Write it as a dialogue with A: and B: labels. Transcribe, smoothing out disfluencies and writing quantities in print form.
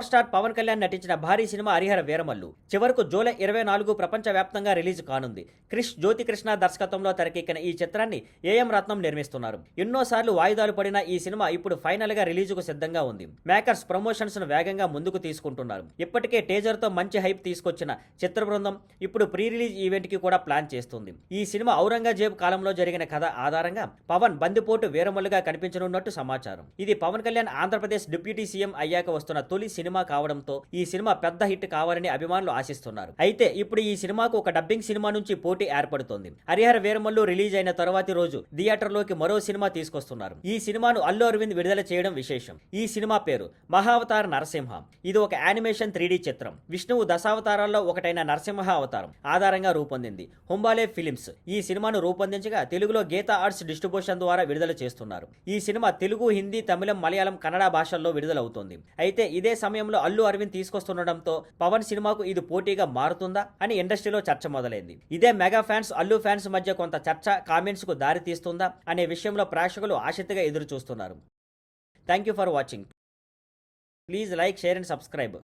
A: Power star Pawan Kalyan నటించిన భారీ cinema Harihara Veeramallu చివరకు జూలై 24 ప్రపంచవ్యాప్తంగా రిలీజ్ కానుంది. క్రిష్ జ్యోతికృష్ణ దర్శకత్వంలో తెరకెక్కిన ఈ చిత్రాన్ని ఏఎం రత్నం నిర్మిస్తున్నారు. ఎన్నోసార్లు వాయిదాలు పడిన ఈ సినిమా ఇప్పుడు ఫైనల్ గా రిలీజుకు సిద్ధంగా ఉంది. మేకర్స్ ప్రమోషన్స్ ను వేగంగా ముందుకు తీసుకుంటున్నారు. ఇప్పటికే టీజర్ తో మంచి హైప్ తీసుకొచ్చిన చిత్ర బృందం ఇప్పుడు ప్రీ రిలీజ్ ఈవెంట్ కి కూడా ప్లాన్ చేస్తుంది. ఈ సినిమా ఔరంగజేబ్ కాలంలో జరిగిన కథ ఆధారంగా పవన్ బందిపోటు వీరమల్లుగా కనిపించనున్నట్టు సమాచారం. ఇది పవన్ కళ్యాణ్ ఆంధ్రప్రదేశ్ డిప్యూటీ సీఎం అయ్యాక వస్తున్న తొలి సినిమా కావడంతో ఈ సినిమా పెద్ద హిట్ కావాలని అభిమానులు ఆశిస్తున్నారు. అయితే ఇప్పుడు ఈ సినిమాకు ఒక డబ్బింగ్ సినిమా నుంచి పోటీ ఏర్పడుతోంది. హరిహర వీరమల్లు రిలీజ్ అయిన తర్వాతి రోజు థియేటర్లోకి మరో సినిమా తీసుకొస్తున్నారు. ఈ సినిమాను అల్లు అరవింద్ విడుదల చేయడం విశేషం. ఈ సినిమా పేరు మహావతార నరసింహ. ఇది ఒక యానిమేషన్ 3D చిత్రం. విష్ణువు దశావతారాల్లో ఒకటైన నరసింహ అవతారం ఆధారంగా రూపొందింది. హుంబాలే ఫిలిమ్స్ ఈ సినిమాను రూపొందించగా తెలుగులో గీతా ఆర్ట్స్ డిస్ట్రిబ్యూషన్ ద్వారా విడుదల చేస్తున్నారు. ఈ సినిమా తెలుగు, హిందీ, తమిళం, మలయాళం, కన్నడ భాషల్లో విడుదలవుతోంది. అయితే ఇదే సమయంలో అల్లు అరవింద్ తీసుకొస్తుండటంతో పవన్ సినిమాకు ఇది పోటీగా మారుతుందా అని ఇండస్ట్రీలో చర్చ మొదలైంది. ఇదే మెగా ఫ్యాన్స్, అల్లు ఫ్యాన్స్ మధ్య కొంత చర్చ, కామెంట్స్ కు దారి తీస్తుందా అనే విషయంలో ప్రేక్షకులు ఆసక్తిగా ఎదురు చూస్తున్నారు. Thank you for watching. Please like, share and subscribe.